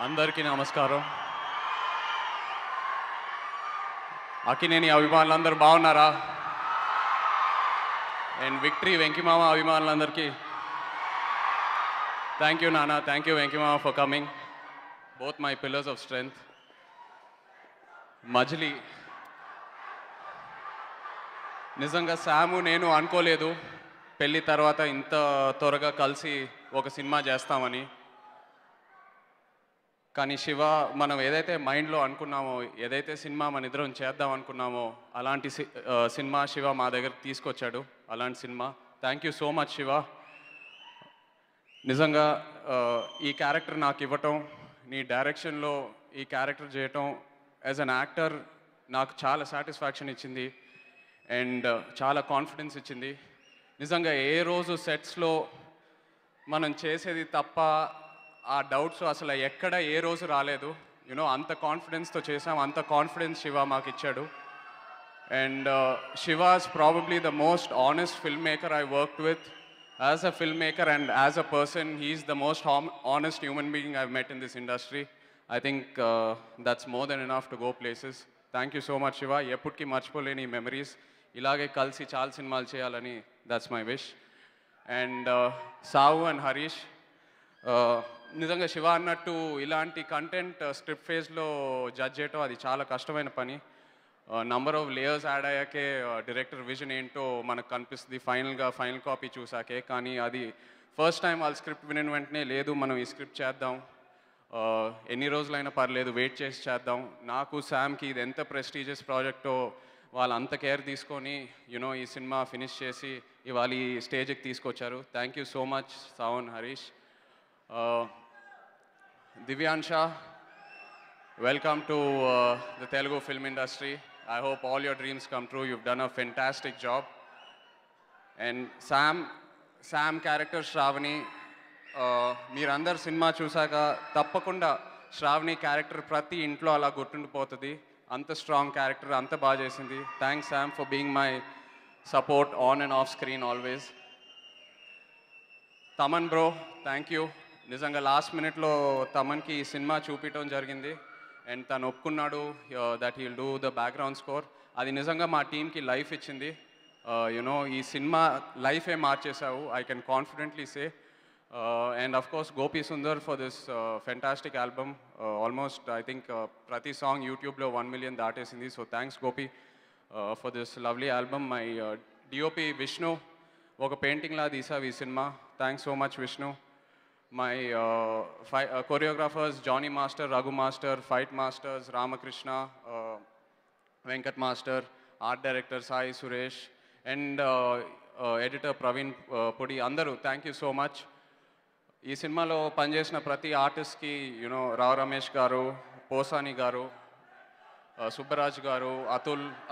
అందరికీ నమస్కారం. అక్కినేని అభిమానులందరూ బాగున్నారా? అండ్ విక్టరీ వెంకిమామ అభిమానులందరికీ థ్యాంక్ యూ నాన్న, thank you Venkimama for coming. Both my pillars of strength. Majili నిజంగా శాము నేను అనుకోలేదు పెళ్ళి తర్వాత ఇంత త్వరగా కలిసి ఒక సినిమా చేస్తామని. కానీ శివ మనం ఏదైతే మైండ్లో అనుకున్నామో, ఏదైతే సినిమా మన ఇద్దరం చేద్దాం అనుకున్నామో అలాంటి సినిమా శివ మా దగ్గరికి తీసుకొచ్చాడు. అలాంటి cinema. Thank you so much Shiva. నిజంగా ఈ క్యారెక్టర్ నాకు ఇవ్వటం, నీ డైరెక్షన్లో ఈ క్యారెక్టర్ చేయటం యాజ్ అన్ యాక్టర్ నాకు చాలా సాటిస్ఫాక్షన్ ఇచ్చింది అండ్ చాలా కాన్ఫిడెన్స్ ఇచ్చింది. నిజంగా ఏ రోజు సెట్స్లో మనం చేసేది తప్ప ఆ డౌట్స్ అసలు ఎక్కడ ఏ రోజు రాలేదు. యూనో అంత కాన్ఫిడెన్స్తో చేసాం, అంత కాన్ఫిడెన్స్ శివ మాకు ఇచ్చాడు. And Shiva is probably the most honest film maker I worked with. As a film maker and as a person he is the most honest human being I've met in this industry. I think that's more than enough to go places. Thank you so much Shiva. ఎప్పటికీ మర్చిపోలేని memories. ఇలాగే కలిసి చాలా సినిమాలు చేయాలని that's my wish. And సావు and Harish, నిజంగా శివ అన్నట్టు ఇలాంటి కంటెంట్ స్క్రిప్ట్ ఫేజ్లో జడ్జ్ చేయటం అది చాలా కష్టమైన పని. నంబర్ ఆఫ్ లేయర్స్ యాడ్ అయ్యాకే డైరెక్టర్ విజన్ ఏంటో మనకు కనిపిస్తుంది ఫైనల్ కాపీ చూసాకే. కానీ అది ఫస్ట్ టైం వాళ్ళ స్క్రిప్ట్ వినిన వెంటనే లేదు మనం ఈ స్క్రిప్ట్ చేద్దాం, ఎన్ని రోజులైనా పర్లేదు వెయిట్ చేసి చేద్దాం. నాకు శామ్కి ఇది ఎంత ప్రెస్టీజియస్ ప్రాజెక్టో వాళ్ళు అంత కేర్ తీసుకొని యూనో ఈ సినిమా ఫినిష్ చేసి ఇవాళ ఈ స్టేజ్కి తీసుకొచ్చారు. Thank you so much Savan Harish. Divyansha, welcome to the Telugu film industry. I hope all your dreams come true. You've done a fantastic job. And Sam character Shravani, మీరందరు cinema చూసాక తప్పకుండా Shravani character ప్రతి ఇంట్లో అలా గుర్తుండిపోతుంది. అంత స్ట్రాంగ్ క్యారెక్టర్, అంత బాగా చేసింది. Thanks Sam for being my support on and off screen always. Thaman bro, thank you. నిజంగా లాస్ట్ మినిట్లో తమన్కి ఈ సినిమా చూపించడం జరిగింది అండ్ తను ఒప్పుకున్నాడు that he'll do the background score. అది నిజంగా మా టీంకి లైఫ్ ఇచ్చింది. యునో ఈ సినిమా లైఫే మార్చేసావు, I can confidently say. And of course Gopi Sundar for this fantastic album. Almost I think ప్రతి సాంగ్ యూట్యూబ్లో 1 million దాటేసింది. So thanks Gopi for this lovely album. My DOP Vishnu, ఒక పెయింటింగ్లా తీసావు ఈ సినిమా. Thanks so much Vishnu. My choreographers Johnny Master, Raghu Master, Fight Masters Ramakrishna, Venkat Master, art director Sai Suresh and editor Praveen Pudi, andaru thank you so much. Ee సినిమాలో పనిచేసిన ప్రతి ఆర్టిస్ట్కి you know Rao Ramesh గారు, పోసాని గారు, సుబ్బరాజ్ గారు,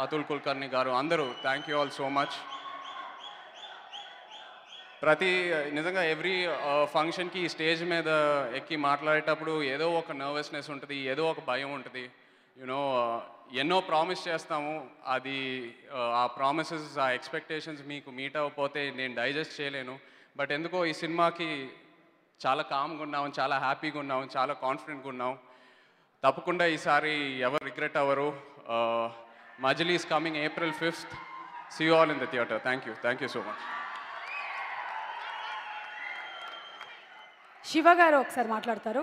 అతుల్ కుల్కర్ని గారు, అందరూ thank you all so much. నిజంగా ఎవ్రీ ఫంక్షన్కి స్టేజ్ మీద ఎక్కి మాట్లాడేటప్పుడు ఏదో ఒక నర్వస్నెస్ ఉంటుంది, ఏదో ఒక భయం ఉంటుంది. యూనో ఎన్నో ప్రామిస్ చేస్తాము, అది ఆ ప్రామిసెస్ ఆ ఎక్స్పెక్టేషన్స్ మీకు మీట్ అవ్వకపోతే నేను డైజెస్ట్ చేయలేను. బట్ ఎందుకో ఈ సినిమాకి చాలా కామ్గా ఉన్నాం, చాలా హ్యాపీగా ఉన్నాం, చాలా కాన్ఫిడెంట్గా ఉన్నాం. తప్పకుండా ఈసారి ఎవరు రిగ్రెట్ అవ్వరు. Majili is coming April 5th. See you all in the theatre. Thank you so much. Shiva garu ఒకసారి మాట్లాడతారు.